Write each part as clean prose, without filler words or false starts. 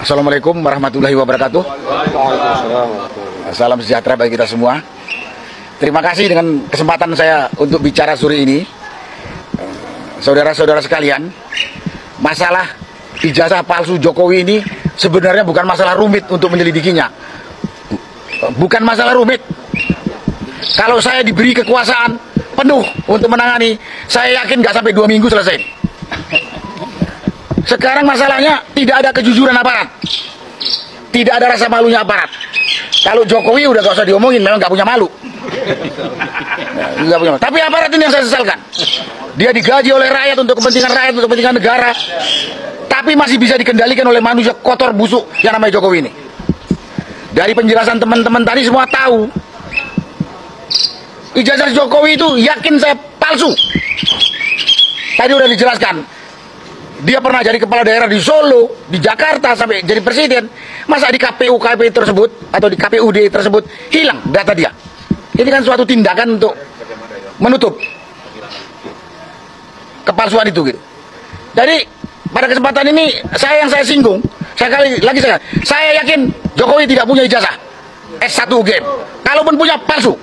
Assalamualaikum warahmatullahi wabarakatuh. Salam sejahtera bagi kita semua. Terima kasih dengan kesempatan saya untuk bicara sore ini. Saudara-saudara sekalian, masalah ijazah palsu Jokowi ini sebenarnya bukan masalah rumit untuk menyelidikinya. Bukan masalah rumit. Kalau saya diberi kekuasaan penuh untuk menangani, saya yakin nggak sampai 2 minggu selesai. Sekarang masalahnya tidak ada kejujuran aparat, tidak ada rasa malunya aparat. Kalau Jokowi udah gak usah diomongin, memang gak punya malu. Gak punya malu. Tapi aparat ini yang saya sesalkan. Dia digaji oleh rakyat untuk kepentingan untuk kepentingan negara, tapi masih bisa dikendalikan oleh manusia kotor busuk yang namanya Jokowi ini. Dari penjelasan teman-teman tadi semua tahu, ijazah Jokowi itu yakin saya palsu. Tadi udah dijelaskan. Dia pernah jadi kepala daerah di Solo, di Jakarta, sampai jadi presiden. Masa di KPU tersebut, atau di KPUD tersebut, hilang data dia. Ini kan suatu tindakan untuk menutup kepalsuan itu gitu. Jadi, pada kesempatan ini, saya singgung, saya yakin Jokowi tidak punya ijazah S1 UGM. Kalaupun punya, palsu.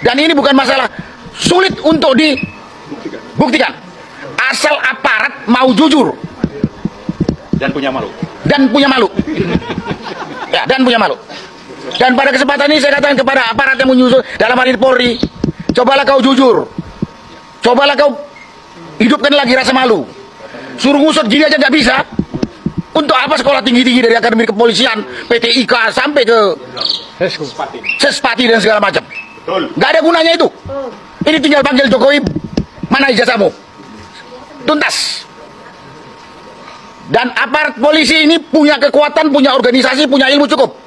Dan ini bukan masalah sulit untuk dibuktikan. Asal aparat mau jujur dan punya malu. Ya, dan punya malu. Dan pada kesempatan ini saya katakan kepada aparat yang menyusul, dalam hal ini Polri, cobalah kau jujur. Cobalah kau hidupkan lagi rasa malu. Suruh ngusut gini aja nggak bisa. Untuk apa sekolah tinggi-tinggi dari Akademi Kepolisian, PTIK sampai ke Sespati dan segala macam. Nggak ada gunanya itu. Ini tinggal panggil Jokowi, mana ijazahmu? Tuntas. Dan aparat polisi ini punya kekuatan, punya organisasi, punya ilmu cukup.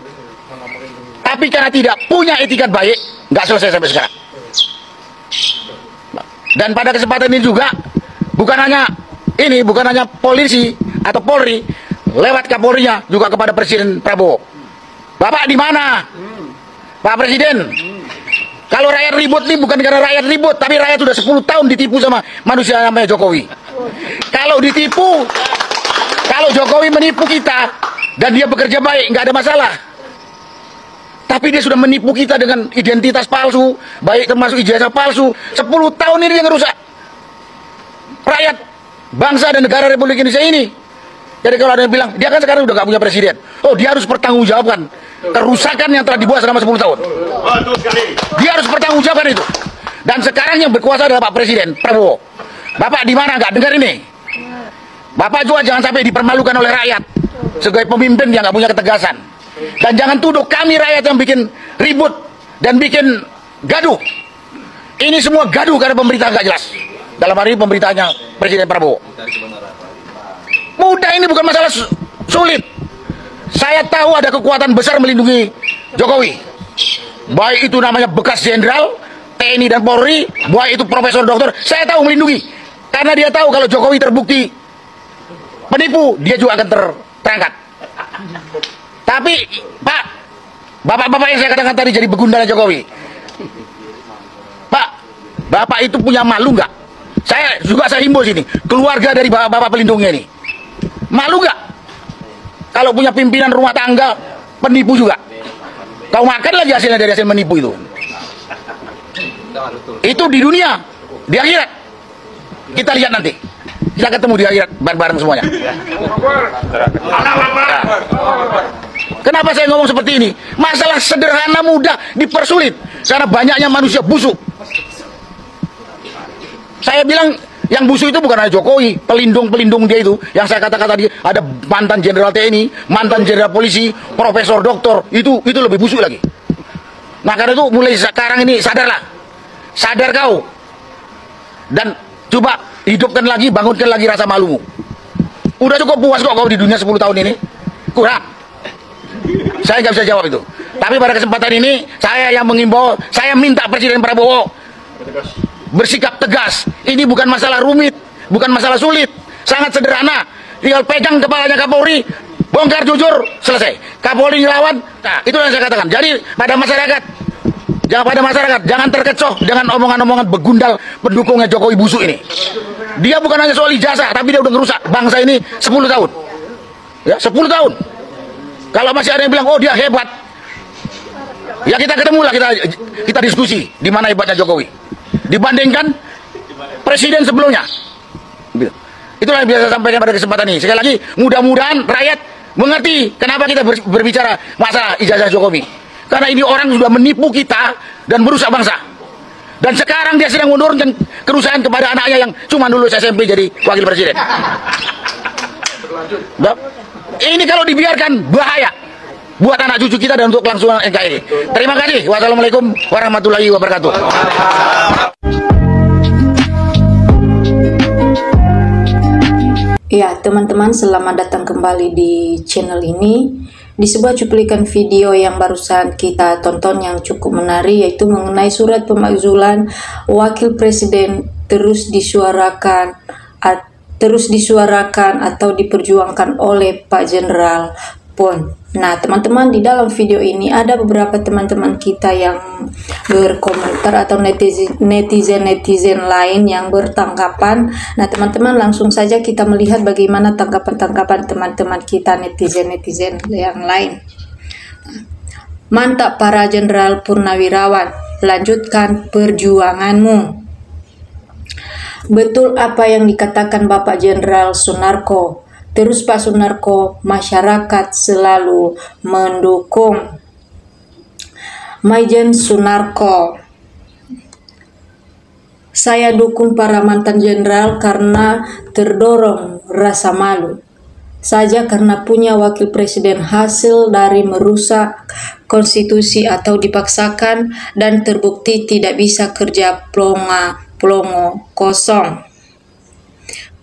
Tapi karena tidak punya etikat baik, nggak selesai sampai sekarang. Dan pada kesempatan ini juga, bukan hanya polisi atau Polri, lewat Kapolrinya juga kepada Presiden Prabowo. Bapak di mana? Pak Presiden. Kalau rakyat ribut nih bukan karena rakyat ribut, tapi rakyat sudah 10 tahun ditipu sama manusia namanya Jokowi. Kalau ditipu, kalau Jokowi menipu kita dan dia bekerja baik, nggak ada masalah. Tapi dia sudah menipu kita dengan identitas palsu, baik termasuk ijazah palsu. 10 tahun ini dia ngerusak rakyat, bangsa dan negara Republik Indonesia ini. Jadi kalau ada yang bilang, dia kan sekarang udah gak punya presiden. Oh, dia harus pertanggungjawabkan kerusakan yang telah dibuat selama 10 tahun. Dia harus pertanggungjawabkan itu. Dan sekarang yang berkuasa adalah Pak Presiden Prabowo. Bapak di mana nggak dengar ini? Bapak juga jangan sampai dipermalukan oleh rakyat sebagai pemimpin yang nggak punya ketegasan. Dan jangan tuduh kami rakyat yang bikin ribut dan bikin gaduh. Ini semua gaduh karena pemerintah nggak jelas. Dalam hari ini pemerintahnya Presiden Prabowo. Mudah, ini bukan masalah sulit. Saya tahu ada kekuatan besar melindungi Jokowi. Baik itu namanya bekas jenderal TNI dan Polri, baik itu profesor doktor, saya tahu melindungi. Karena dia tahu kalau Jokowi terbukti penipu, dia juga akan terangkat. Tapi Pak, bapak-bapak yang saya katakan tadi jadi begundala Jokowi. Pak, bapak itu punya malu nggak? Saya himbau sini, keluarga dari bapak pelindungnya ini. Malu nggak? Kalau punya pimpinan rumah tangga penipu juga. Kau makan lagi hasilnya dari hasil menipu itu. Itu di dunia, di akhirat. Kita lihat nanti. Kita ketemu di akhirat bareng-bareng semuanya. Kenapa saya ngomong seperti ini? Masalah sederhana mudah dipersulit karena banyaknya manusia busuk. Saya bilang yang busuk itu bukan hanya Jokowi, pelindung dia itu. Yang saya katakan tadi, ada mantan jenderal TNI, mantan jenderal polisi, profesor doktor, itu lebih busuk lagi. Nah karena itu mulai sekarang ini sadarlah, sadar kau, dan coba hidupkan lagi, bangunkan lagi rasa malumu. Udah cukup puas kok kau di dunia 10 tahun ini? Kurang. Saya nggak bisa jawab itu. Tapi pada kesempatan ini saya yang mengimbau, saya minta Presiden Prabowo bersikap tegas. Ini bukan masalah rumit, bukan masalah sulit, sangat sederhana. Tinggal pegang kepalanya Kapolri, bongkar jujur, selesai. Kapolri ngelawan, nah itu yang saya katakan. Jadi pada masyarakat, jangan terkecoh dengan omongan-omongan begundal pendukungnya Jokowi busuk ini. Dia bukan hanya soal ijazah, tapi dia udah ngerusak bangsa ini 10 tahun. Ya, 10 tahun. Kalau masih ada yang bilang, oh dia hebat, ya kita ketemulah, kita diskusi di mana hebatnya Jokowi dibandingkan presiden sebelumnya. Itulah yang biasa sampaikan pada kesempatan ini. Sekali lagi, mudah-mudahan rakyat mengerti kenapa kita berbicara masalah ijazah Jokowi. Karena ini orang sudah menipu kita dan merusak bangsa. Dan sekarang dia sedang menurunkan kerusakan kepada anaknya yang cuma lulus SMP jadi wakil presiden. Ini kalau dibiarkan bahaya buat anak cucu kita dan untuk kelangsungan NKRI. Terima kasih. Wassalamualaikum warahmatullahi wabarakatuh. Ya, teman-teman, selamat datang kembali di channel ini. Di sebuah cuplikan video yang barusan kita tonton yang cukup menarik, yaitu mengenai surat pemakzulan wakil presiden terus disuarakan atau diperjuangkan oleh Pak Jenderal Pon. Nah, teman-teman, di dalam video ini ada beberapa teman-teman kita yang berkomentar atau netizen lain yang bertanggapan. Nah, teman-teman, langsung saja kita melihat bagaimana tanggapan teman-teman kita netizen yang lain. Mantap para Jenderal Purnawirawan, lanjutkan perjuanganmu. Betul apa yang dikatakan Bapak Jenderal Sunarko. Terus Pak Sunarko, masyarakat selalu mendukung. Maijen Sunarko, saya dukung para mantan jenderal karena terdorong rasa malu saja karena punya wakil presiden hasil dari merusak konstitusi atau dipaksakan dan terbukti tidak bisa kerja plongo kosong.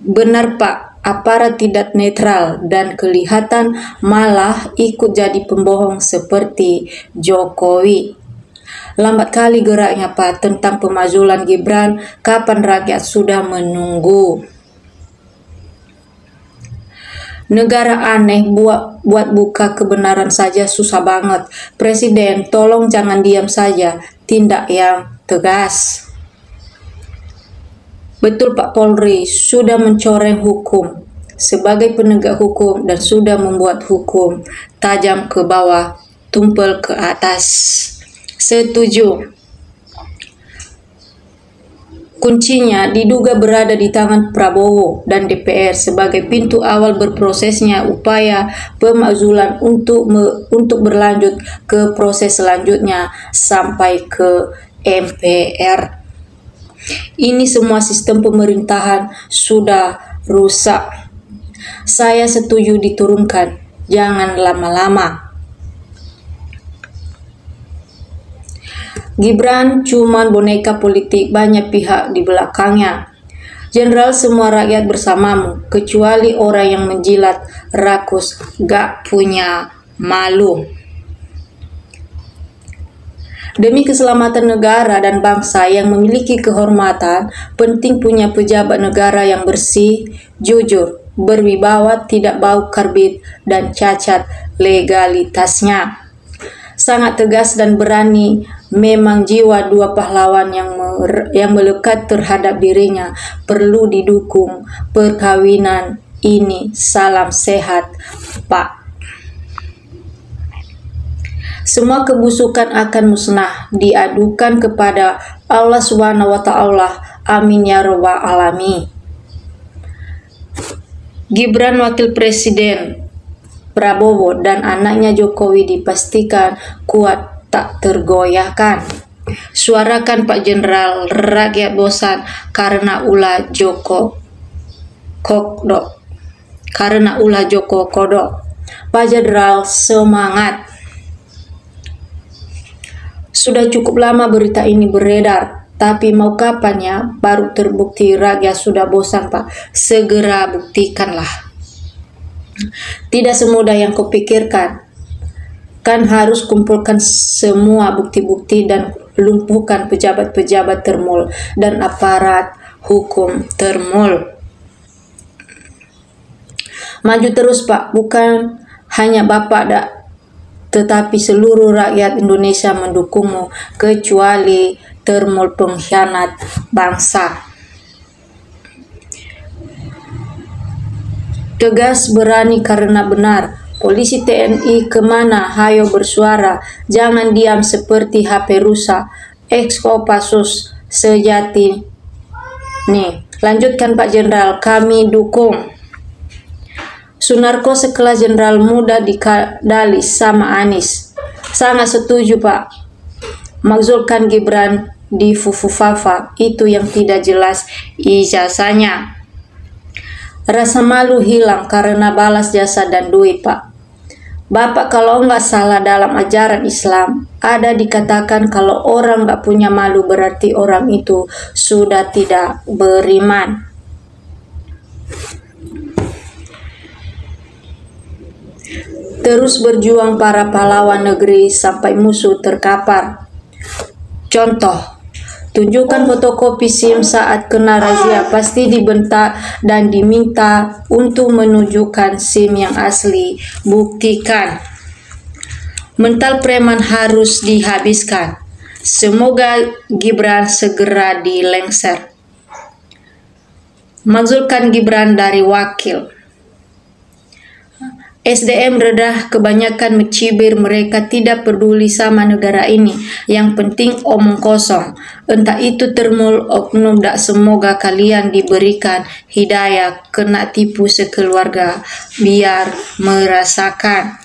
Benar Pak, aparat tidak netral dan kelihatan malah ikut jadi pembohong seperti Jokowi. Lambat kali geraknya Pak tentang pemakzulan Gibran, kapan rakyat sudah menunggu. Negara aneh buat buka kebenaran saja susah banget. Presiden, tolong jangan diam saja, tindak yang tegas. Betul Pak Polri sudah mencoreng hukum sebagai penegak hukum dan sudah membuat hukum tajam ke bawah, tumpul ke atas. Setuju. Kuncinya diduga berada di tangan Prabowo dan DPR sebagai pintu awal berprosesnya upaya pemakzulan untuk berlanjut ke proses selanjutnya sampai ke MPR. Ini semua sistem pemerintahan sudah rusak. Saya setuju diturunkan, jangan lama-lama. Gibran cuman boneka politik, banyak pihak di belakangnya. Jenderal, semua rakyat bersamamu, kecuali orang yang menjilat rakus gak punya malu. Demi keselamatan negara dan bangsa yang memiliki kehormatan, penting punya pejabat negara yang bersih, jujur, berwibawa, tidak bau karbit, dan cacat legalitasnya. Sangat tegas dan berani, memang jiwa dua pahlawan yang melekat terhadap dirinya perlu didukung. Perkawinan ini salam sehat, Pak. Semua kebusukan akan musnah, diadukan kepada Allah Subhanahu wa Ta'ala. Amin ya rabbal alamin. Gibran wakil presiden, Prabowo dan anaknya Jokowi dipastikan kuat tak tergoyahkan. Suarakan Pak Jenderal, rakyat bosan karena ulah Joko Kodok. Pak Jenderal, semangat. Sudah cukup lama berita ini beredar, tapi mau kapan ya baru terbukti. Rakyat sudah bosan Pak, segera buktikanlah. Tidak semudah yang kupikirkan, kan harus kumpulkan semua bukti-bukti dan lumpuhkan pejabat-pejabat termul dan aparat hukum termul. Maju terus Pak, bukan hanya Bapak tetapi seluruh rakyat Indonesia mendukungmu, kecuali termul pengkhianat bangsa. Tegas, berani karena benar, Polisi TNI kemana? Hayo bersuara. Jangan diam seperti HP rusak. Ex Kopassus sejati. Nih, lanjutkan Pak Jenderal, kami dukung. Sunarko sekelas jenderal muda dikadalis sama Anies. Sangat setuju Pak. Makzulkan Gibran di Fufufafa, itu yang tidak jelas ijazahnya. Rasa malu hilang karena balas jasa dan duit Pak. Bapak kalau nggak salah dalam ajaran Islam, ada dikatakan kalau orang nggak punya malu berarti orang itu sudah tidak beriman. Terus berjuang para pahlawan negeri sampai musuh terkapar. Contoh, tunjukkan fotokopi SIM saat kena razia, pasti dibentak dan diminta untuk menunjukkan SIM yang asli. Buktikan. Mental preman harus dihabiskan. Semoga Gibran segera dilengser. Makzulkan Gibran dari wakil. SDM redah kebanyakan mencibir, mereka tidak peduli sama negara ini. Yang penting omong kosong. Entah itu termul oknum, dak semoga kalian diberikan hidayah, kena tipu sekeluarga biar merasakan.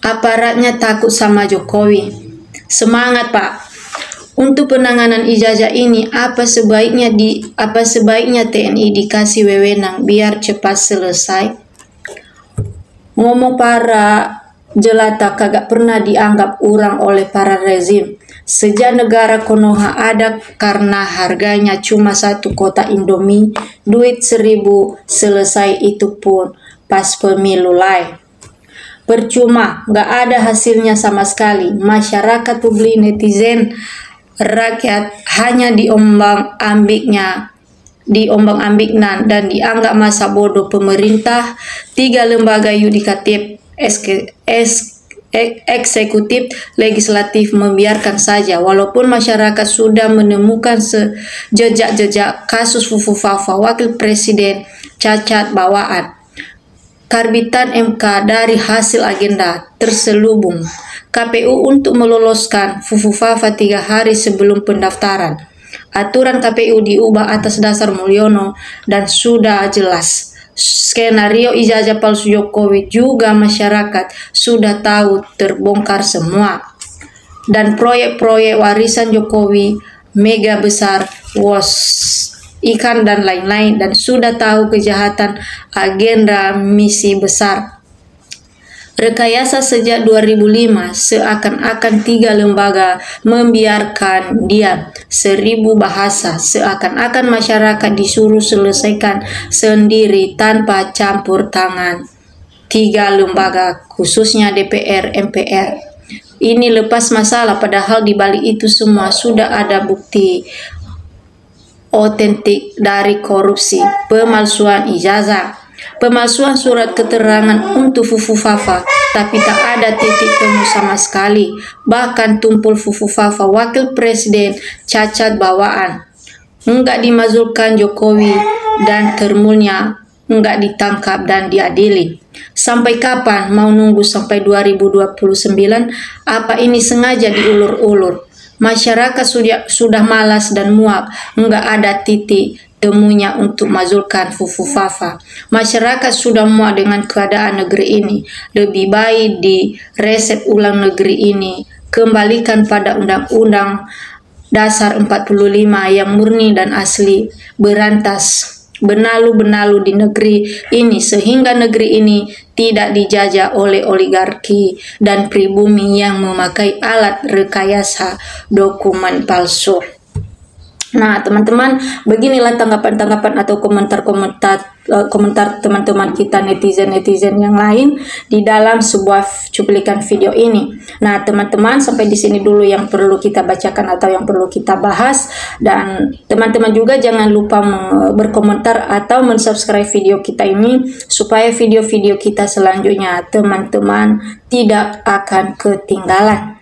Aparatnya takut sama Jokowi. Semangat Pak. Untuk penanganan ijazah ini, apa sebaiknya TNI dikasih wewenang biar cepat selesai? Ngomong para jelata kagak pernah dianggap orang oleh para rezim. Sejak negara Konoha ada karena harganya cuma 1 kotak Indomie, duit 1.000 selesai, itu pun pas pemilu lain. Percuma, gak ada hasilnya sama sekali. Masyarakat, publik, netizen, rakyat hanya diombang-ambingkan dan dianggap masa bodoh pemerintah. 3 lembaga yudikatif, eksekutif, legislatif membiarkan saja, walaupun masyarakat sudah menemukan jejak-jejak kasus Fufufafa, wakil presiden cacat bawaan, karbitan MK dari hasil agenda terselubung. KPU untuk meloloskan Fufufafa 3 hari sebelum pendaftaran. Aturan KPU diubah atas dasar Mulyono dan sudah jelas. Skenario ijazah palsu Jokowi juga masyarakat sudah tahu, terbongkar semua. Dan proyek-proyek warisan Jokowi mega besar, ikan dan lain-lain, dan sudah tahu kejahatan agenda misi besar. Rekayasa sejak 2005, seakan-akan 3 lembaga membiarkan diam, 1000 bahasa, seakan-akan masyarakat disuruh selesaikan sendiri tanpa campur tangan 3 lembaga, khususnya DPR, MPR. Ini lepas masalah, padahal di balik itu semua sudah ada bukti otentik dari korupsi, pemalsuan ijazah, pemalsuan surat keterangan untuk Fufufafa, tapi tak ada titik temu sama sekali. Bahkan tumpul Fufufafa, wakil presiden cacat bawaan, enggak dimazulkan Jokowi, dan termulnya enggak ditangkap dan diadili. Sampai kapan? Mau nunggu sampai 2029? Apa ini sengaja diulur-ulur? Masyarakat sudah malas dan muak, enggak ada titik temunya untuk mazulkan Fufufafa. Masyarakat sudah muak dengan keadaan negeri ini. Lebih baik di reset ulang negeri ini, kembalikan pada Undang-Undang Dasar 45 yang murni dan asli, berantas benalu-benalu di negeri ini sehingga negeri ini tidak dijajah oleh oligarki dan pribumi yang memakai alat rekayasa dokumen palsu. Nah, teman-teman, beginilah tanggapan-tanggapan atau komentar teman-teman kita netizen-netizen yang lain di dalam sebuah cuplikan video ini. Nah, teman-teman, sampai di sini dulu yang perlu kita bacakan atau yang perlu kita bahas, dan teman-teman juga jangan lupa berkomentar atau mensubscribe video kita ini supaya video-video kita selanjutnya teman-teman tidak akan ketinggalan.